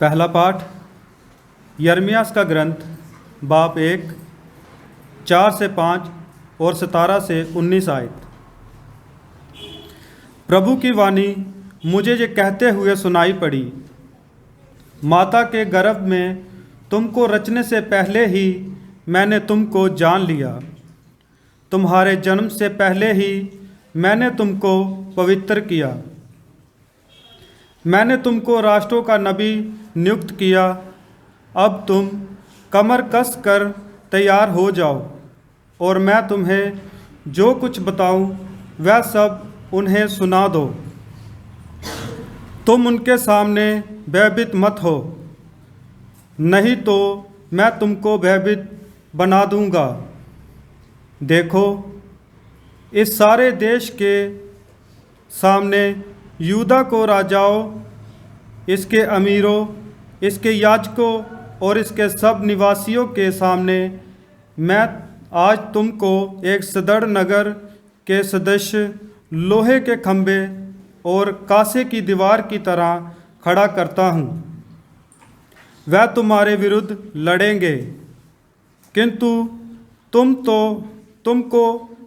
पहला पाठ यिर्मयाह का ग्रंथ बाब 1 4 से 5 और 17 से 19 आयत। प्रभु की वाणी मुझे ये कहते हुए सुनाई पड़ी, माता के गर्भ में तुमको रचने से पहले ही मैंने तुमको जान लिया, तुम्हारे जन्म से पहले ही मैंने तुमको पवित्र किया। मैंने तुमको राष्ट्रों का नबी नियुक्त किया। अब तुम कमर कस कर तैयार हो जाओ और मैं तुम्हें जो कुछ बताऊं वह सब उन्हें सुना दो। तुम उनके सामने भयभीत मत हो, नहीं तो मैं तुमको भयभीत बना दूंगा। देखो, इस सारे देश के सामने यूदा को राजाओं, इसके अमीरों, इसके याजकों और इसके सब निवासियों के सामने मैं आज तुमको एक सदृढ़ नगर के सदृश लोहे के खंभे और कांसे की दीवार की तरह खड़ा करता हूँ। वह तुम्हारे विरुद्ध लड़ेंगे, किंतु तुमको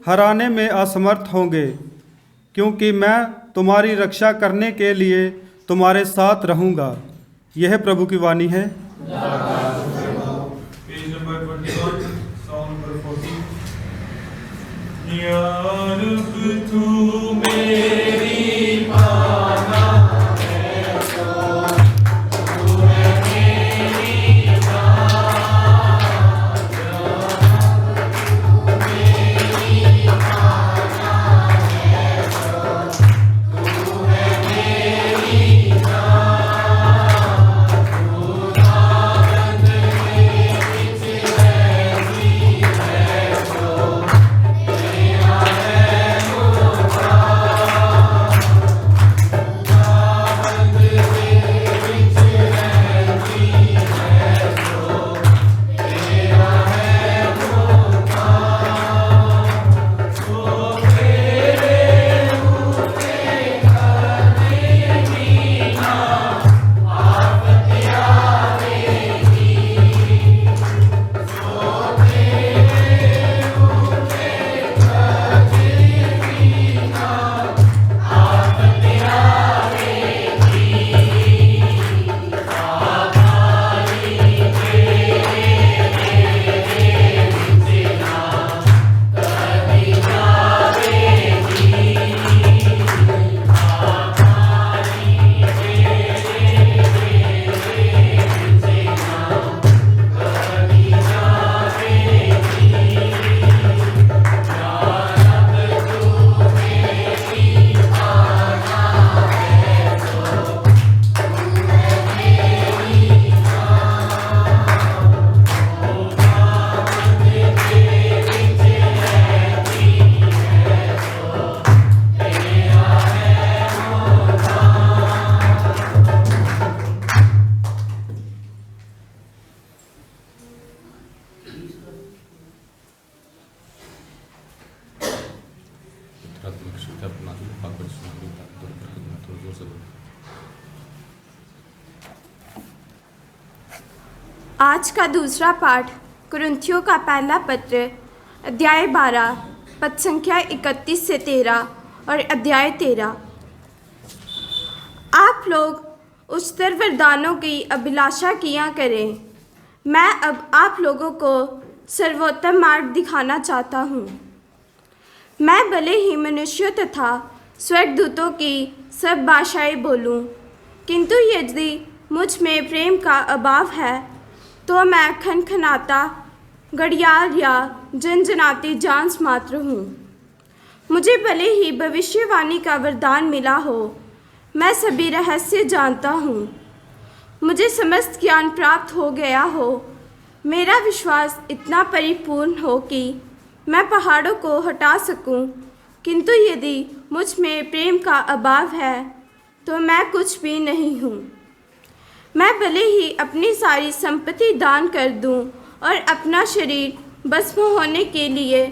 हराने में असमर्थ होंगे, क्योंकि मैं तुम्हारी रक्षा करने के लिए तुम्हारे साथ रहूँगा। यह प्रभु की वाणी है। Page number 21, song number 14। या रब तू मेरी पाना है तो तू है मेरी जान। या रब तू मेरी पाना है तो तू है मेरी जान। आज का दूसरा पाठ कुरिन्थियों का पहला पत्र अध्याय 12 पद संख्या 31 से 13 और अध्याय 13। आप लोग उच्चतर वरदानों की अभिलाषा किया करें। मैं अब आप लोगों को सर्वोत्तम मार्ग दिखाना चाहता हूँ। मैं भले ही मनुष्यों तथा स्वर्गदूतों की सब भाषाएं बोलूँ, किंतु यदि मुझ में प्रेम का अभाव है तो मैं खनखनाता घड़ियाल या झनझनाती जांस मात्र हूँ। मुझे भले ही भविष्यवाणी का वरदान मिला हो, मैं सभी रहस्य जानता हूँ, मुझे समस्त ज्ञान प्राप्त हो गया हो, मेरा विश्वास इतना परिपूर्ण हो कि मैं पहाड़ों को हटा सकूँ, किंतु यदि मुझ में प्रेम का अभाव है तो मैं कुछ भी नहीं हूँ। मैं भले ही अपनी सारी संपत्ति दान कर दूं और अपना शरीर भस्म होने के लिए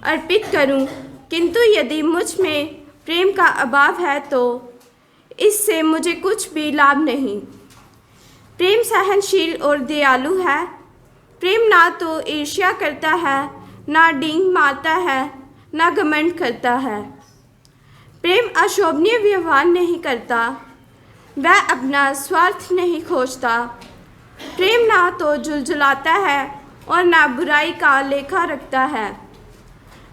अर्पित करूं, किंतु यदि मुझ में प्रेम का अभाव है तो इससे मुझे कुछ भी लाभ नहीं। प्रेम सहनशील और दयालु है। प्रेम ना तो ईर्ष्या करता है, ना डींग मारता है, ना घमंड करता है। प्रेम अशोभनीय व्यवहार नहीं करता, वह अपना स्वार्थ नहीं खोजता। प्रेम ना तो झुलझुलाता है और ना बुराई का लेखा रखता है।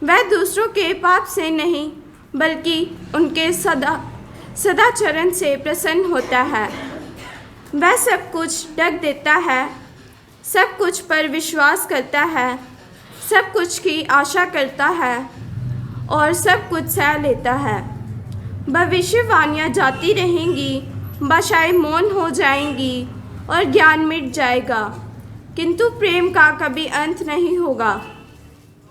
वह दूसरों के पाप से नहीं बल्कि उनके सदाचरण से प्रसन्न होता है। वह सब कुछ ढक देता है, सब कुछ पर विश्वास करता है, सब कुछ की आशा करता है और सब कुछ सह लेता है। भविष्यवाणियाँ जाती रहेंगी, भाषाएं मौन हो जाएंगी और ज्ञान मिट जाएगा, किंतु प्रेम का कभी अंत नहीं होगा,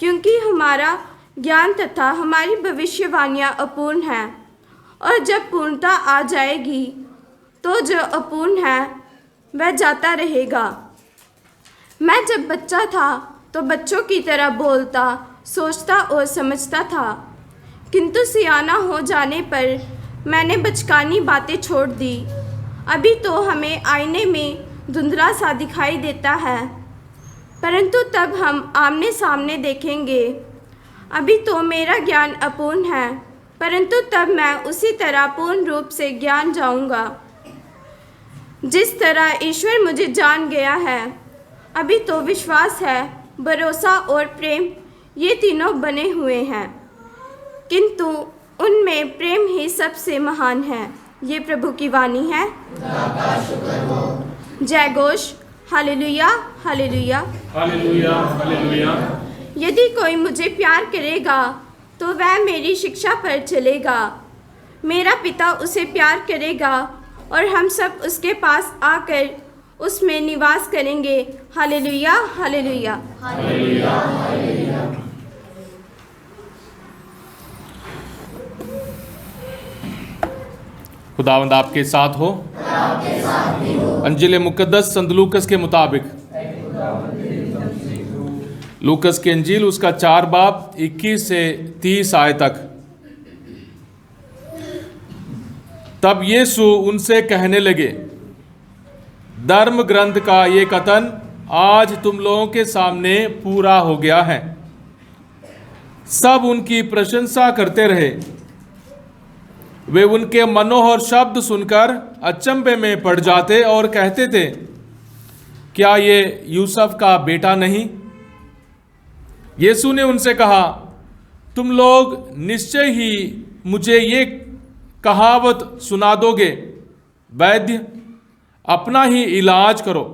क्योंकि हमारा ज्ञान तथा हमारी भविष्यवाणियाँ अपूर्ण हैं। और जब पूर्णता आ जाएगी तो जो अपूर्ण है वह जाता रहेगा। मैं जब बच्चा था तो बच्चों की तरह बोलता, सोचता और समझता था, किंतु सियाना हो जाने पर मैंने बचकानी बातें छोड़ दी। अभी तो हमें आईने में धुंधला सा दिखाई देता है, परंतु तब हम आमने सामने देखेंगे। अभी तो मेरा ज्ञान अपूर्ण है, परंतु तब मैं उसी तरह पूर्ण रूप से ज्ञान जाऊंगा जिस तरह ईश्वर मुझे जान गया है। अभी तो विश्वास है, भरोसा और प्रेम, ये तीनों बने हुए हैं, किंतु उनमें प्रेम ही सबसे महान है। ये प्रभु की वाणी है। जय Ghosh, hallelujah hallelujah hallelujah hallelujah. यदि कोई मुझे प्यार करेगा तो वह मेरी शिक्षा पर चलेगा। मेरा पिता उसे प्यार करेगा और हम सब उसके पास आकर उसमें निवास करेंगे। Hallelujah hallelujah hallelujah hallelujah. खुदावंद आपके साथ हो। अंजिल मुकद्दस संत लूकस के मुताबिक। लूकस की अंजील उसका 4 बाब 21 से 30 आय तक। तब यीशु उनसे कहने लगे, धर्म ग्रंथ का ये कथन आज तुम लोगों के सामने पूरा हो गया है। सब उनकी प्रशंसा करते रहे। वे उनके मनोहर शब्द सुनकर अचंभे में पड़ जाते और कहते थे, क्या ये यूसुफ का बेटा नहीं? यीशु ने उनसे कहा, तुम लोग निश्चय ही मुझे ये कहावत सुना दोगे, वैद्य अपना ही इलाज करो।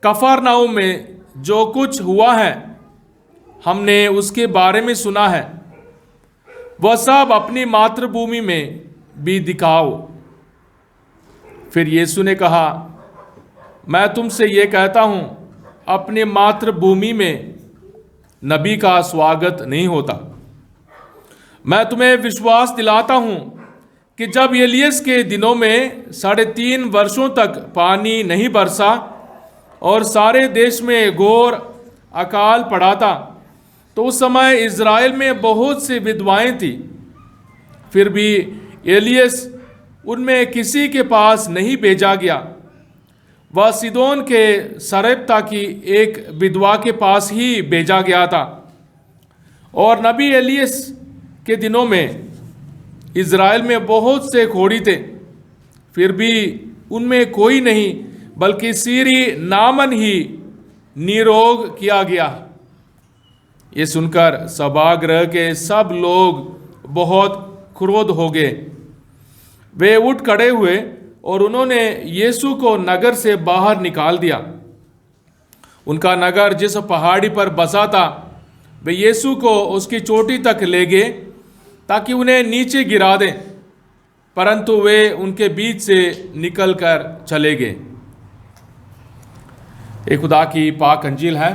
कफरनहूम में जो कुछ हुआ है हमने उसके बारे में सुना है, वह सब अपनी मातृभूमि में भी दिखाओ। फिर यीशु ने कहा, मैं तुमसे ये कहता हूं, अपनी मातृभूमि में नबी का स्वागत नहीं होता। मैं तुम्हें विश्वास दिलाता हूं कि जब एलियस के दिनों में 3.5 वर्षों तक पानी नहीं बरसा और सारे देश में घोर अकाल पड़ा था, तो उस समय इज़राइल में बहुत सी विधवाएं थी। फिर भी एलियस उनमें किसी के पास नहीं भेजा गया। वह सीदोन के सरेप्ता की एक विधवा के पास ही भेजा गया था। और नबी एलियस के दिनों में इज़राइल में बहुत से खोड़ी थे, फिर भी उनमें कोई नहीं बल्कि सीरी नामन ही निरोग किया गया। ये सुनकर सभागृह के सब लोग बहुत क्रोध हो गए। वे उठ खड़े हुए और उन्होंने यीशु को नगर से बाहर निकाल दिया। उनका नगर जिस पहाड़ी पर बसा था, वे यीशु को उसकी चोटी तक ले गए ताकि उन्हें नीचे गिरा दें, परंतु वे उनके बीच से निकलकर चले गए। ये खुदा की पाक अंजील है।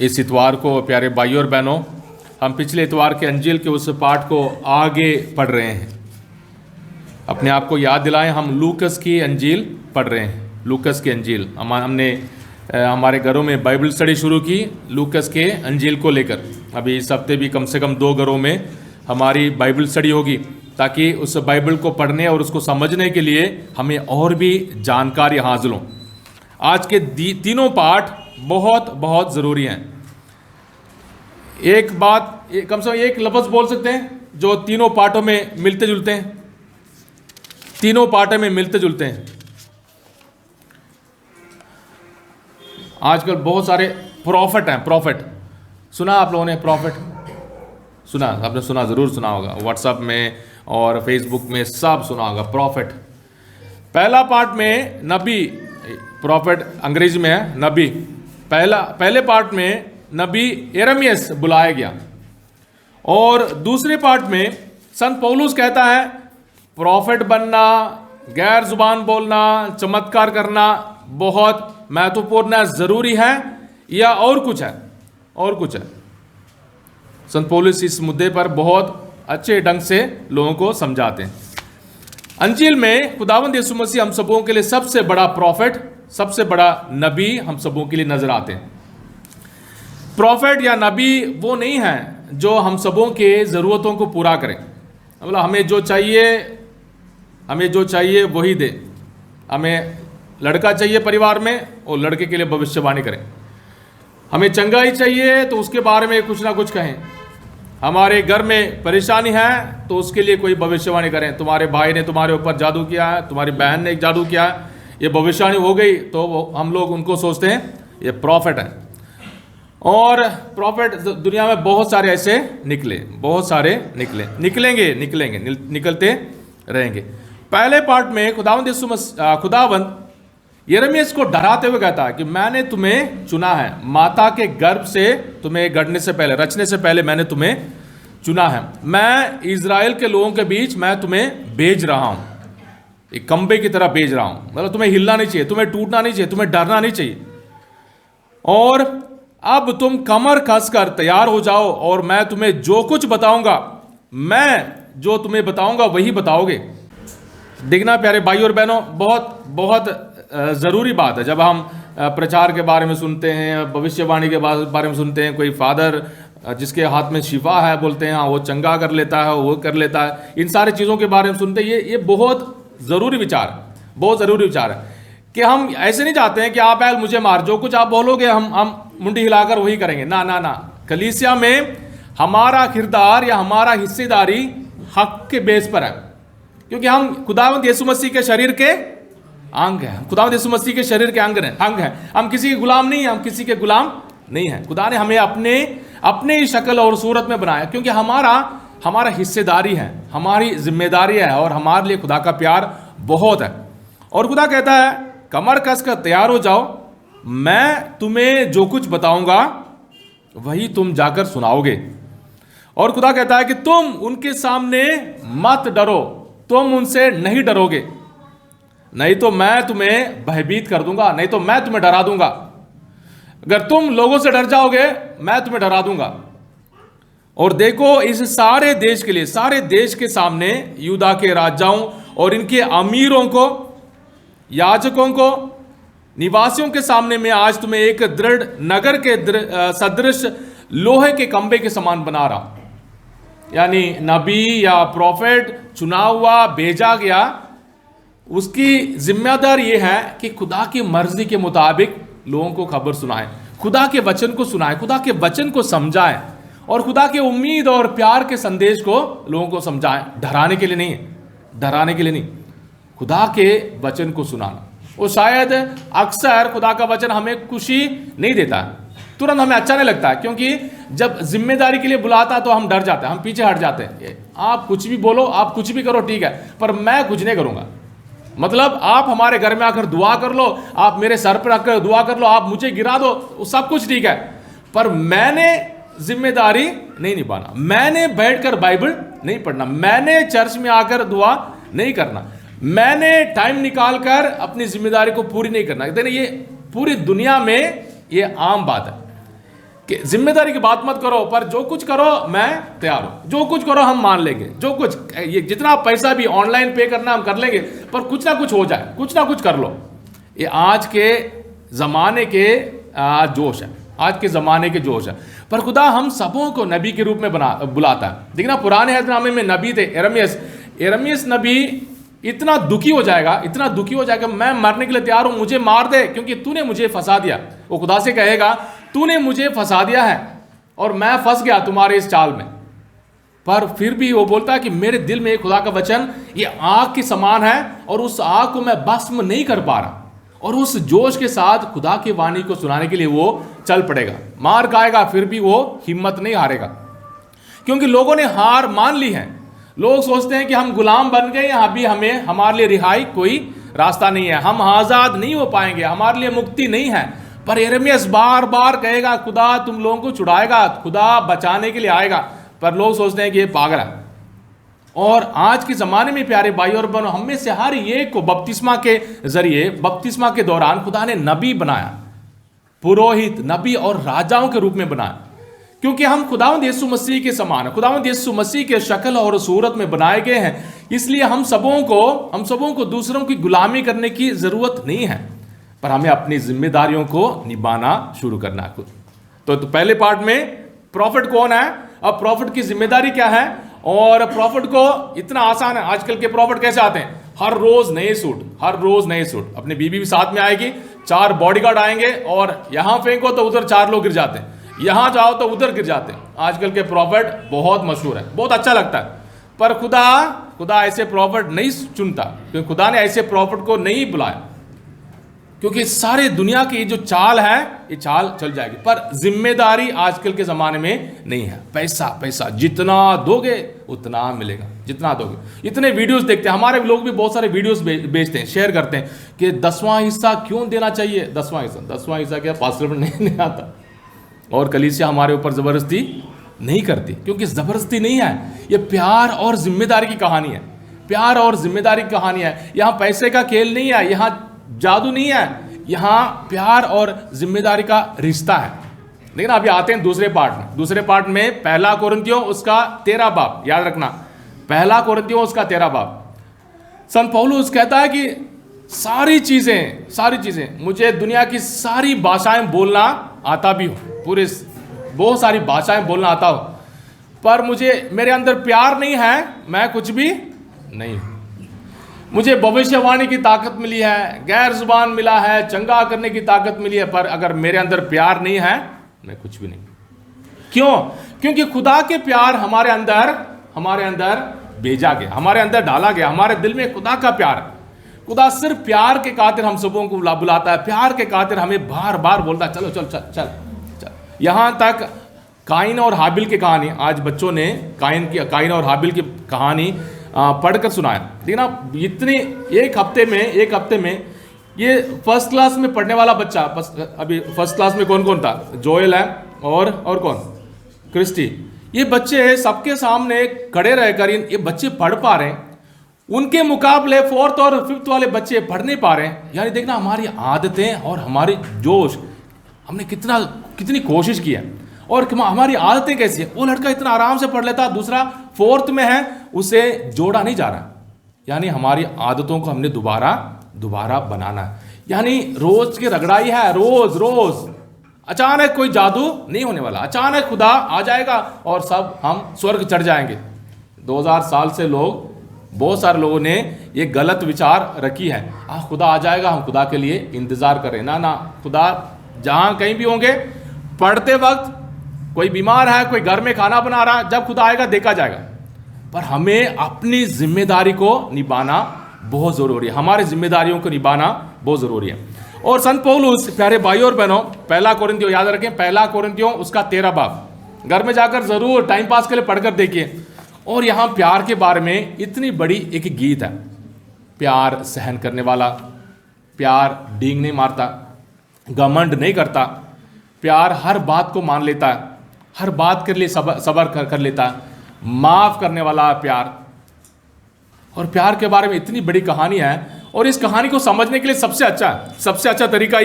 इस इतवार को प्यारे भाइयों और बहनों, हम पिछले इतवार के अंजील के उस पाठ को आगे पढ़ रहे हैं। अपने आप को याद दिलाएं, हम लूकस की अंजील पढ़ रहे हैं। लूकस की अंजील हमने हमारे घरों में बाइबल स्टडी शुरू की लूकस के अंजील को लेकर। अभी इस हफ्ते भी कम से कम 2 घरों में हमारी बाइबल स्टडी होगी, ताकि उस बाइबल को पढ़ने और उसको समझने के लिए हमें और भी जानकारी हासिल हो। आज के तीनों पाठ बहुत बहुत ज़रूरी हैं। एक बात, कम से कम एक लफ्ज़ बोल सकते हैं जो तीनों पाठों में मिलते जुलते हैं, तीनों पाठों में मिलते जुलते हैं। आजकल बहुत सारे प्रॉफिट हैं। प्रॉफिट सुना आप लोगों ने? प्रॉफिट सुना? आपने सुना, ज़रूर सुना होगा, व्हाट्सएप में और फेसबुक में सब सुना होगा प्रॉफिट। पहला पार्ट में नबी, प्रॉफिट अंग्रेजी में है नबी। पहले पार्ट में नबी यिर्मयाह बुलाया गया, और दूसरे पार्ट में संत पौलुस कहता है प्रॉफिट बनना, गैर जुबान बोलना, चमत्कार करना बहुत महत्वपूर्ण है, ज़रूरी है, या और कुछ है? और कुछ है? संत पौलुस इस मुद्दे पर बहुत अच्छे ढंग से लोगों को समझाते हैं। अंजील में खुदावंद यीशु मसीह हम सबों के लिए सबसे बड़ा प्रॉफिट, सबसे बड़ा नबी हम सबों के लिए नजर आते हैं। प्रॉफिट या नबी वो नहीं है जो हम सबों के ज़रूरतों को पूरा करें, मतलब हमें जो चाहिए वही दे। हमें लड़का चाहिए परिवार में और लड़के के लिए भविष्यवाणी करें। हमें चंगाई चाहिए तो उसके बारे में कुछ ना कुछ कहें। हमारे घर में परेशानी है तो उसके लिए कोई भविष्यवाणी करें। तुम्हारे भाई ने तुम्हारे ऊपर जादू किया है, तुम्हारी बहन ने जादू किया है, ये भविष्यवाणी हो गई, तो हम लोग उनको सोचते हैं ये प्रॉफिट है। और प्रॉफिट दुनिया में बहुत सारे ऐसे निकले, बहुत सारे निकलेंगे, निकलते रहेंगे। पहले पार्ट में खुदावंद यिर्मयाह को डराते हुए कहता है कि मैंने तुम्हें चुना है, माता के गर्भ से तुम्हें गढ़ने से पहले, रचने से पहले मैंने तुम्हें चुना है। मैं इज़राइल के लोगों के बीच मैं तुम्हें भेज रहा हूं, एक खंबे की तरह भेज रहा हूं। मतलब तुम्हें हिलना नहीं चाहिए, तुम्हें टूटना नहीं चाहिए, तुम्हें डरना नहीं चाहिए। और अब तुम कमर कसकर तैयार हो जाओ, और मैं तुम्हें जो कुछ बताऊंगा, मैं जो तुम्हें बताऊंगा वही बताओगे। देखना प्यारे भाई और बहनों, बहुत बहुत ज़रूरी बात है जब हम प्रचार के बारे में सुनते हैं, भविष्यवाणी के बारे में सुनते हैं। कोई फादर जिसके हाथ में शिफा है बोलते हैं हाँ वो चंगा कर लेता है, वो कर लेता है, इन सारी चीज़ों के बारे में सुनते हैं। ये बहुत ज़रूरी विचार, बहुत ज़रूरी विचार है कि हम ऐसे नहीं चाहते हैं कि आप मुझे मार, जो कुछ आप बोलोगे हम मुंडी हिलाकर वही करेंगे। ना, कलीसिया में हमारा किरदार या हमारा हिस्सेदारी हक के बेस पर है, क्योंकि हम खुदावंद यीशु मसीह के शरीर के अंग हैं। खुदावंद यीशु मसीह के शरीर के अंग हैं। हम किसी के गुलाम नहीं हैं, हम किसी के गुलाम नहीं हैं। खुदा ने हमें अपने ही शक्ल और सूरत में बनाया, क्योंकि हमारा हिस्सेदारी है, हमारी जिम्मेदारी है, और हमारे लिए खुदा का प्यार बहुत है। और खुदा कहता है कमर कसकर तैयार हो जाओ, मैं तुम्हें जो कुछ बताऊंगा वही तुम जाकर सुनाओगे। और खुदा कहता है कि तुम उनके सामने मत डरो, तुम उनसे नहीं डरोगे, नहीं तो मैं तुम्हें भयभीत कर दूंगा, नहीं तो मैं तुम्हें डरा दूंगा। अगर तुम लोगों से डर जाओगे मैं तुम्हें डरा दूंगा। और देखो इस सारे देश के लिए, सारे देश के सामने यूदा के राजाओं और इनके अमीरों को, याजकों को, निवासियों के सामने मैं आज तुम्हें एक दृढ़ नगर के सदृश लोहे के खंबे के समान बना रहा हूं। यानी नबी या प्रॉफिट चुना हुआ, भेजा गया, उसकी जिम्मेदारी ये है कि खुदा की मर्जी के मुताबिक लोगों को खबर सुनाए, खुदा के वचन को सुनाए, खुदा के वचन को समझाए, और खुदा के उम्मीद और प्यार के संदेश को लोगों को समझाए। डराने के लिए नहीं, खुदा के वचन को सुनाना। और शायद अक्सर खुदा का वचन हमें खुशी नहीं देता है, तुरंत हमें अच्छा नहीं लगता है, क्योंकि जब जिम्मेदारी के लिए बुलाता तो हम डर जाते हैं, हम पीछे हट जाते हैं। आप कुछ भी बोलो, आप कुछ भी करो, ठीक है, पर मैं कुछ नहीं करूंगा। मतलब आप हमारे घर में आकर दुआ कर लो, आप मेरे सर पर आकर दुआ कर लो, आप मुझे गिरा दो, सब कुछ ठीक है, पर मैंने जिम्मेदारी नहीं निभाना, मैंने बैठकर बाइबल नहीं पढ़ना, मैंने चर्च में आकर दुआ नहीं करना, मैंने टाइम निकालकर अपनी जिम्मेदारी को पूरी नहीं करना। कहते ये पूरी दुनिया में ये आम बात है कि जिम्मेदारी की बात मत करो, पर जो कुछ करो मैं तैयार हूं, जो कुछ करो हम मान लेंगे, जो कुछ ये जितना पैसा भी ऑनलाइन पे करना हम कर लेंगे, पर कुछ ना कुछ हो जाए, कुछ ना कुछ कर लो। ये आज के ज़माने के जोश है, आज के ज़माने के जोश है। पर खुदा हम सबों को नबी के रूप में बुलाता है। देखना पुराने अहदनामे में नबी थे यिर्मयाह नबी इतना दुखी हो जाएगा, मैं मरने के लिए तैयार हूं, मुझे मार दे क्योंकि तूने मुझे फंसा दिया। वो खुदा से कहेगा तूने मुझे फंसा दिया है और मैं फंस गया तुम्हारे इस चाल में। पर फिर भी वो बोलता है कि मेरे दिल में खुदा का वचन ये आग के समान है और उस आग को मैं भस्म नहीं कर पा रहा, और उस जोश के साथ खुदा की वाणी को सुनाने के लिए वो चल पड़ेगा। मार खाएगा फिर भी वो हिम्मत नहीं हारेगा, क्योंकि लोगों ने हार मान ली है। लोग सोचते हैं कि हम गुलाम बन गए, अभी हमारे लिए रिहाई कोई रास्ता नहीं है, हम आजाद नहीं हो पाएंगे, हमारे लिए मुक्ति नहीं है। पर यिर्मयाह बार बार कहेगा खुदा तुम लोगों को छुड़ाएगा, खुदा बचाने के लिए आएगा। पर लोग सोचते हैं कि ये पागल है। और आज के ज़माने में प्यारे भाई और बहनों, हम में से हर एक को बपतिस्मा के जरिए, बपतिस्मा के दौरान खुदा ने नबी बनाया, पुरोहित, नबी और राजाओं के रूप में बनाया, क्योंकि हम खुदावंद यीशु मसीह के समान है, खुदावंद यीशु मसीह के शक्ल और सूरत में बनाए गए हैं। इसलिए हम सबों को दूसरों की गुलामी करने की जरूरत नहीं है, पर हमें अपनी जिम्मेदारियों को निभाना शुरू करना है खुद। तो पहले पार्ट में प्रॉफिट कौन है, अब प्रॉफिट की जिम्मेदारी क्या है, और प्रॉफिट को इतना आसान है। आजकल के प्रॉफिट कैसे आते हैं, हर रोज नए सूट, अपनी बीबी भी साथ में आएगी, 4 बॉडीगार्ड आएंगे और यहां फेंको तो उधर 4 लोग गिर जाते हैं, यहां जाओ तो उधर गिर जाते हैं। आजकल के प्रॉफिट बहुत मशहूर है, बहुत अच्छा लगता है। पर खुदा ऐसे प्रॉफिट नहीं चुनता, क्योंकि खुदा ने ऐसे प्रॉफिट को नहीं बुलाया, क्योंकि सारे दुनिया की जो चाल है ये चाल चल जाएगी। पर जिम्मेदारी आजकल के ज़माने में नहीं है। पैसा जितना दोगे उतना मिलेगा, जितना दोगे। इतने वीडियोस देखते हैं, हमारे लोग भी बहुत सारे वीडियोस भेजते हैं, शेयर करते हैं कि 10वां हिस्सा क्यों देना चाहिए। 10वां हिस्सा क्या पास्टर नहीं आता, और कलीसिया हमारे ऊपर ज़बरदस्ती नहीं करती, क्योंकि ज़बरदस्ती नहीं है, ये प्यार और जिम्मेदारी की कहानी है। प्यार और जिम्मेदारी की कहानी है। यहाँ पैसे का खेल नहीं है, यहाँ जादू नहीं है, यहां प्यार और जिम्मेदारी का रिश्ता है। लेकिन अभी आते हैं दूसरे पार्ट में 1 कोरिन्थियों उसका 13 बाब, याद रखना 1 कोरिन्थियों उसका 13 बाब। संत पौलुस कहता है कि सारी चीजें मुझे दुनिया की सारी भाषाएं बोलना आता भी हो, पूरे बहुत सारी भाषाएं बोलना आता हो, पर मेरे अंदर प्यार नहीं है, मैं कुछ भी नहीं हूं। मुझे भविष्यवाणी की ताकत मिली है, गैर जुबान मिला है, चंगा करने की ताकत मिली है, पर अगर मेरे अंदर प्यार नहीं है मैं कुछ भी नहीं। क्यों? क्योंकि खुदा के प्यार हमारे अंदर भेजा गया, हमारे अंदर डाला गया। हमारे दिल में खुदा का प्यार, खुदा सिर्फ प्यार के खातिर हम सबों को बुलाता है, प्यार के खातिर हमें बार बार बोलता है चलो चल चल चल चल। यहां तक काइन और हाबिल की कहानी, आज बच्चों ने काइन और हाबिल की कहानी पढ़कर सुनाया। देखना इतने एक हफ्ते में ये फर्स्ट क्लास में पढ़ने वाला बच्चा, अभी फर्स्ट क्लास में कौन कौन था, जोएल है और कौन, क्रिस्टी। ये बच्चे सबके सामने खड़े रहकर ये बच्चे पढ़ पा रहे हैं, उनके मुकाबले 4th और 5th वाले बच्चे पढ़ नहीं पा रहे हैं। यानी देखना हमारी आदतें और हमारी जोश, हमने कितनी कोशिश की है, और हमारी आदतें कैसी है। वो लड़का इतना आराम से पढ़ लेता, दूसरा 4th में है, उसे जोड़ा नहीं जा रहा। यानी हमारी आदतों को हमने दोबारा बनाना है। यानी रोज की रगड़ाई है, रोज अचानक कोई जादू नहीं होने वाला, अचानक खुदा आ जाएगा और सब हम स्वर्ग चढ़ जाएंगे। 2000 साल से बहुत सारे लोगों ने ये गलत विचार रखी है, खुदा आ जाएगा, हम खुदा के लिए इंतजार करें। ना, खुदा जहां कहीं भी होंगे, पढ़ते वक्त कोई बीमार है, कोई घर में खाना बना रहा, जब खुदा आएगा देखा जाएगा। पर हमें अपनी जिम्मेदारी को निभाना बहुत जरूरी है, हमारी जिम्मेदारियों को निभाना बहुत जरूरी है। और संत पौलुस, प्यारे भाइयों और बहनों, 1 कोरिन्थियों याद रखें, 1 कोरिन्थियों उसका 13 बाब, घर में जाकर जरूर टाइम पास के लिए पढ़कर देखिए। और यहां प्यार के बारे में इतनी बड़ी एक गीत है, प्यार सहन करने वाला, प्यार डींग नहीं मारता, घमंड नहीं करता, प्यार हर बात को मान लेता है, हर बात के लिए सबर कर लेता है, माफ करने वाला प्यार। और प्यार के बारे में इतनी बड़ी कहानी है, और इस कहानी को समझने के लिए सबसे अच्छा तरीका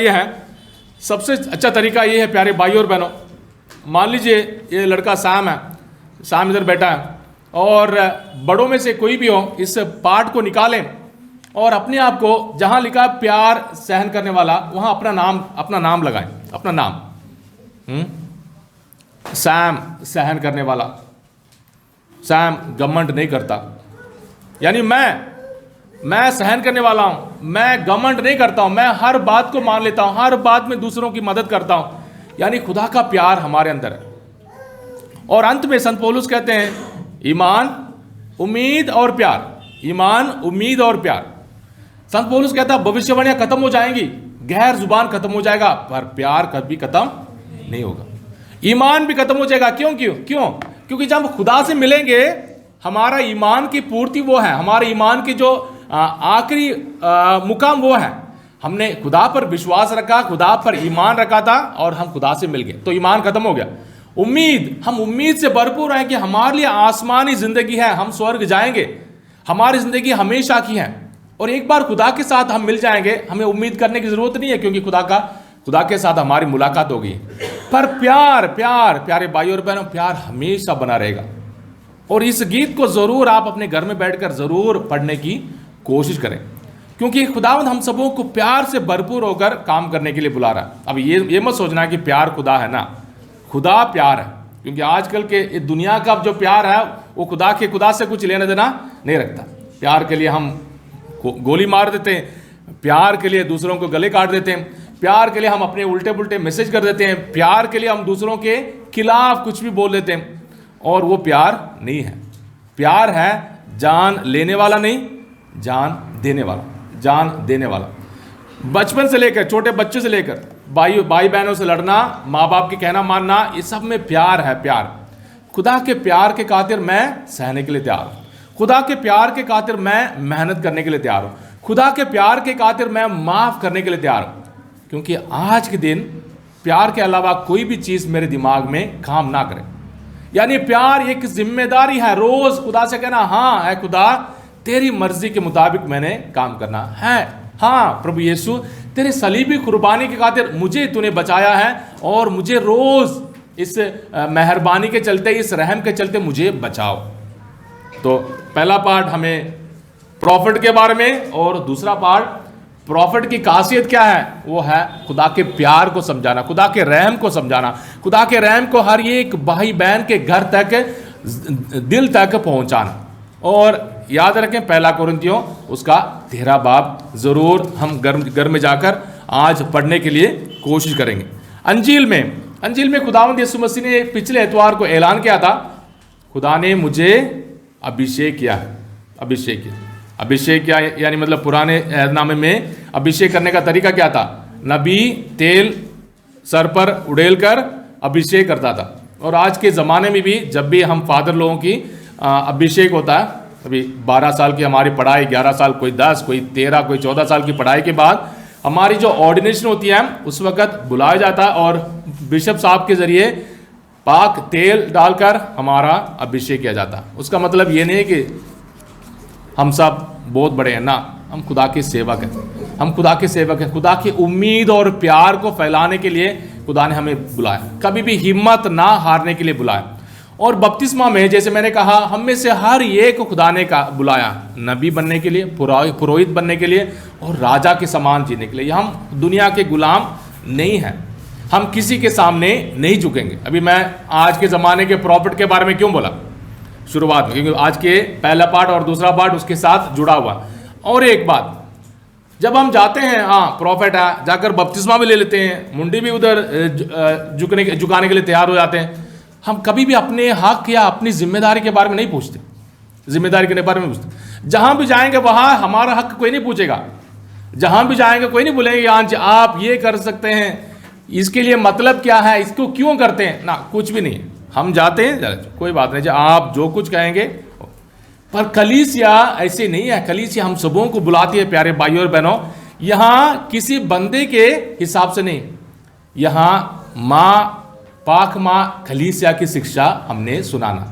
ये है प्यारे भाइयों और बहनों। मान लीजिए ये लड़का शाम इधर बैठा है, और बड़ों में से कोई भी हो, इस पाठ को निकालें और अपने आप को जहां लिखा प्यार सहन करने वाला, वहां अपना नाम लगाएं, अपना नाम। सैम सहन करने वाला, सैम घमंड नहीं करता, यानी मैं सहन करने वाला हूं, मैं घमंड नहीं करता हूं, मैं हर बात को मान लेता हूं, हर बात में दूसरों की मदद करता हूं, यानी खुदा का प्यार हमारे अंदर है। और अंत में संत पौलुस कहते हैं ईमान, उम्मीद और प्यार, ईमान, उम्मीद और प्यार। संत पौलुस कहता है भविष्यवाणियां खत्म हो जाएंगी, गैर जुबान खत्म हो जाएगा, पर प्यार कभी खत्म नहीं होगा। ईमान भी खत्म हो जाएगा। क्यों? क्योंकि जब खुदा से मिलेंगे, हमारा ईमान की पूर्ति वो है, हमारे ईमान की जो आखिरी मुकाम वो है, हमने खुदा पर विश्वास रखा, खुदा पर ईमान रखा था और हम खुदा से मिल गए, तो ईमान खत्म हो गया। उम्मीद, हम उम्मीद से भरपूर हैं कि हमारे लिए आसमानी जिंदगी है, हम स्वर्ग जाएंगे, हमारी जिंदगी हमेशा की है और एक बार खुदा के साथ हम मिल जाएंगे, हमें उम्मीद करने की जरूरत नहीं है क्योंकि खुदा के साथ हमारी मुलाकात होगी। पर प्यारे भाइयों और बहनों, प्यार हमेशा बना रहेगा। और इस गीत को जरूर आप अपने घर में बैठकर जरूर पढ़ने की कोशिश करें, क्योंकि खुदावंद हम सबों को प्यार से भरपूर होकर काम करने के लिए बुला रहा है। अब ये मत सोचना कि प्यार खुदा है ना, खुदा प्यार है, क्योंकि आजकल के दुनिया का जो प्यार है वो खुदा से कुछ लेना देना नहीं रखता। प्यार के लिए हम गोली मार देते हैं, प्यार के लिए दूसरों को गले काट देते हैं, प्यार के लिए हम अपने उल्टे पुल्टे मैसेज कर देते हैं, प्यार के लिए हम दूसरों के खिलाफ कुछ भी बोल देते हैं, और वो प्यार नहीं है। प्यार है जान लेने वाला नहीं, जान देने वाला। बचपन से लेकर, छोटे बच्चे से लेकर भाई बहनों से लड़ना, माँ बाप की कहना मानना, ये सब में प्यार है। प्यार, खुदा के प्यार के खातिर मैं सहने के लिए तैयार हूँ, खुदा के प्यार के खातिर मैं मेहनत करने के लिए तैयार हूँ, खुदा के प्यार के खातिर मैं माफ करने के लिए तैयार हूँ, क्योंकि आज के दिन प्यार के अलावा कोई भी चीज मेरे दिमाग में काम ना करे। यानी प्यार एक जिम्मेदारी है, रोज खुदा से कहना हाँ है खुदा, तेरी मर्जी के मुताबिक मैंने काम करना है। हाँ प्रभु यीशु, तेरे सलीबी कुर्बानी के खातिर मुझे तूने बचाया है और मुझे रोज इस मेहरबानी के चलते, इस रहम के चलते मुझे बचाओ। तो पहला पार्ट हमें प्रॉफिट के बारे में, और दूसरा पार्ट प्रॉफिट की खासियत क्या है, वो है खुदा के प्यार को समझाना, खुदा के रहम को समझाना, खुदा के रहम को हर एक भाई बहन के घर तक, दिल तक पहुंचाना। और याद रखें पहला कोरिन्थियों उसका 13 बाब जरूर हम घर में जाकर आज पढ़ने के लिए कोशिश करेंगे। अंजील में खुदावंद यीशु मसीह ने पिछले एतवार को ऐलान किया था, खुदा ने मुझे अभिषेक किया, यानी मतलब पुराने ऐहदनामे में अभिषेक करने का तरीका क्या था, नबी तेल सर पर उड़ेल कर अभिषेक करता था। और आज के ज़माने में भी जब भी हम फादर लोगों की अभिषेक होता है, अभी 12 साल की हमारी पढ़ाई, 11 साल, कोई 10, कोई 13, कोई 14 साल की पढ़ाई के बाद हमारी जो ऑर्डिनेशन होती है उस वक़्त बुलाया जाता है और बिशप साहब के ज़रिए पाक तेल डालकर हमारा अभिषेक किया जाता है। उसका मतलब ये नहीं है कि हम सब बहुत बड़े हैं ना, हम खुदा के सेवक हैं, खुदा की उम्मीद और प्यार को फैलाने के लिए खुदा ने हमें बुलाया, कभी भी हिम्मत ना हारने के लिए बुलाया। और बपतिस्मा में जैसे मैंने कहा, हम में से हर एक को खुदा ने बुलाया नबी बनने के लिए, पुरोहित बनने के लिए और राजा के समान जीने के लिए। हम दुनिया के गुलाम नहीं हैं, हम किसी के सामने नहीं झुकेंगे। अभी मैं आज के ज़माने के प्रॉफिट के बारे में क्यों बोला शुरुआत में, क्योंकि आज के पहला पार्ट और दूसरा पार्ट उसके साथ जुड़ा हुआ। और एक बात, जब हम जाते हैं, हाँ प्रॉफिट है, जाकर बपतिस्मा भी ले लेते हैं, मुंडी भी उधर झुकाने के लिए तैयार हो जाते हैं, हम कभी भी अपने हक या अपनी जिम्मेदारी के बारे में नहीं पूछते, जहां भी जाएंगे वहां हमारा हक कोई नहीं पूछेगा, जहां भी जाएंगे कोई नहीं बोलेंगे आप ये कर सकते हैं, इसके लिए मतलब क्या है, इसको क्यों करते हैं ना, कुछ भी नहीं। हम जाते हैं, कोई बात नहीं, आप जो कुछ कहेंगे। पर कलीसिया ऐसे नहीं है, कलीसिया हम सबों को बुलाती है प्यारे भाइयों और बहनों, यहाँ किसी बंदे के हिसाब से नहीं, यहाँ पाक माँ कलीसिया की शिक्षा हमने सुनाना।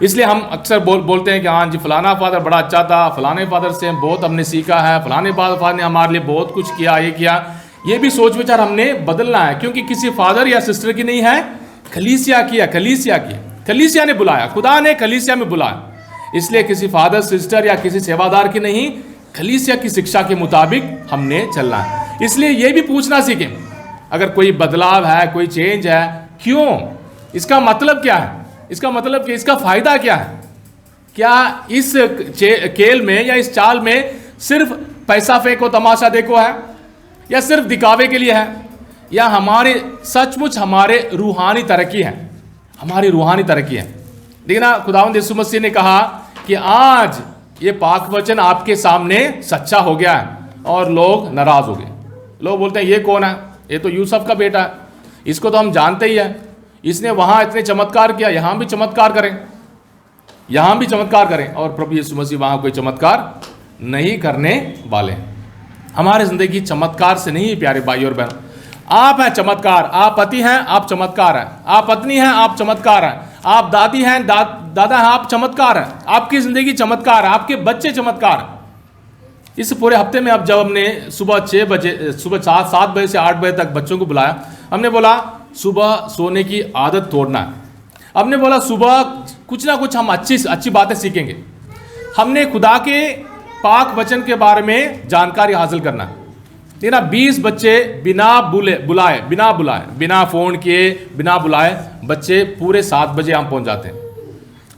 इसलिए हम अक्सर बोलते हैं कि हाँ जी फलाना फादर बड़ा अच्छा था, फलाने फादर से बहुत हमने सीखा है, फलाने फादर ने हमारे लिए बहुत कुछ किया, ये किया। ये भी सोच विचार हमने बदलना है, क्योंकि किसी फादर या सिस्टर की नहीं है, कलीसिया की है, कलीसिया ने बुलाया, खुदा ने कलीसिया में बुलाया। इसलिए किसी फादर सिस्टर या किसी सेवादार की नहीं, कलीसिया की शिक्षा के मुताबिक हमने चलना है। इसलिए ये भी पूछना सीखें, अगर कोई बदलाव है, कोई चेंज है, क्यों, इसका मतलब क्या है, इसका मतलब कि इसका फायदा क्या है? क्या इस खेल में या इस चाल में सिर्फ पैसा फेंको, तमाशा देखो है, या सिर्फ दिखावे के लिए है, या हमारे सचमुच हमारे रूहानी तरक्की है, हमारी रूहानी तरक्की है? देखिए ना, खुदावंद यीशु मसीह ने कहा कि आज ये पाक वचन आपके सामने सच्चा हो गया है, और लोग नाराज हो गए। लोग बोलते हैं ये कौन है? ये तो यूसुफ का बेटा है, इसको तो हम जानते ही है, इसने वहां इतने चमत्कार किया, यहां भी चमत्कार करें, यहां भी चमत्कार करें। और प्रभु यीशु मसीह वहां कोई चमत्कार नहीं करने वाले। हमारे जिंदगी चमत्कार से नहीं, प्यारे भाई और बहनों। आप हैं चमत्कार, आप पति हैं, आप चमत्कार हैं, आप पत्नी हैं, आप चमत्कार हैं, आप दादी हैं, दादा हैं, आप चमत्कार हैं, आपकी जिंदगी चमत्कार है, आपके बच्चे चमत्कार हैं। इस पूरे हफ्ते में अब जब हमने सुबह 7 बजे से 8 बजे तक बच्चों को बुलाया, हमने बोला सुबह सोने की आदत तोड़ना है। हमने बोला सुबह कुछ ना कुछ हम अच्छी बातें सीखेंगे। हमने खुदा के पाक वचन के बारे में जानकारी हासिल करना है। देखना, 20 बच्चे बिना बुलाए, बिना फोन किए, बिना बुलाए बच्चे पूरे 7 बजे हम पहुंच जाते हैं,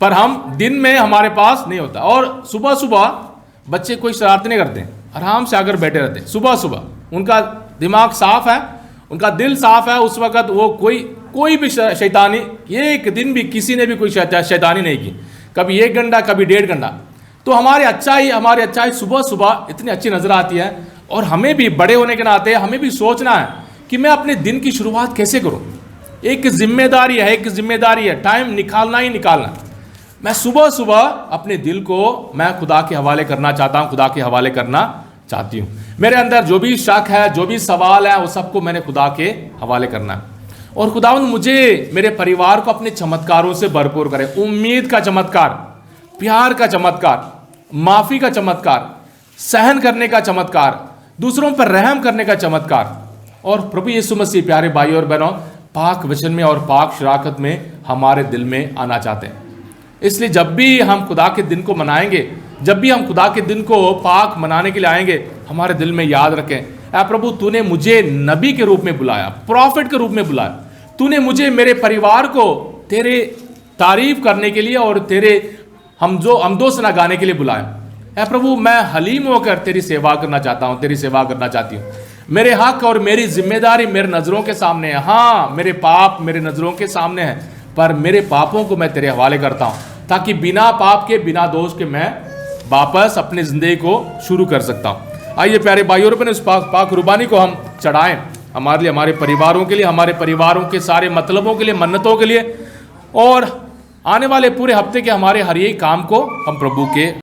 पर हम दिन में हमारे पास नहीं होता। और सुबह सुबह बच्चे कोई शरारत नहीं करते, आराम से आकर बैठे रहते हैं। सुबह सुबह उनका दिमाग साफ है, उनका दिल साफ है, उस वक्त वो कोई भी शैतानी, एक दिन भी किसी ने भी कोई शैतानी नहीं की, कभी 1 घंटा, कभी 1.5 घंटा। तो हमारी अच्छाई सुबह सुबह इतनी अच्छी नजर आती है। और हमें भी बड़े होने के नाते हमें भी सोचना है कि मैं अपने दिन की शुरुआत कैसे करूं। एक जिम्मेदारी है, टाइम निकालना ही निकालना। मैं सुबह सुबह अपने दिल को मैं खुदा के हवाले करना चाहता हूं, खुदा के हवाले करना चाहती हूं। मेरे अंदर जो भी शक है, जो भी सवाल है, वो सबको मैंने खुदा के हवाले करना है। और खुदावंद मुझे, मेरे परिवार को अपने चमत्कारों से भरपूर करे। उम्मीद का चमत्कार, प्यार का चमत्कार, माफी का चमत्कार, सहन करने का चमत्कार, दूसरों पर रहम करने का चमत्कार। और प्रभु यीशु मसीह, प्यारे भाई और बहनों, पाक वचन में और पाक शराकत में हमारे दिल में आना चाहते हैं। इसलिए जब भी हम खुदा के दिन को मनाएंगे, जब भी हम खुदा के दिन को पाक मनाने के लिए आएंगे, हमारे दिल में याद रखें, ऐ प्रभु तूने मुझे नबी के रूप में बुलाया, प्रॉफिट के रूप में बुलाया, तूने मुझे, मेरे परिवार को तेरे तारीफ करने के लिए और तेरे हमदोसना गाने के लिए बुलाया। ऐ प्रभु मैं हलीम होकर तेरी सेवा करना चाहता हूं, तेरी सेवा करना चाहती हूं। मेरे हक और मेरी जिम्मेदारी मेरे नजरों के सामने है। हाँ, मेरे पाप मेरे नजरों के सामने है, पर मेरे पापों को मैं तेरे हवाले करता हूं, ताकि बिना पाप के, बिना दोष के मैं वापस अपनी जिंदगी को शुरू कर सकता हूं। आइए प्यारे भाइयों और बहनों, इस पाक कुर्बानी को हम चढ़ाएं हमारे लिए, हमारे परिवारों के लिए, हमारे परिवारों के सारे मतलबों के लिए, मन्नतों के लिए, और आने वाले पूरे हफ्ते के हमारे हर एक काम को हम प्रभु के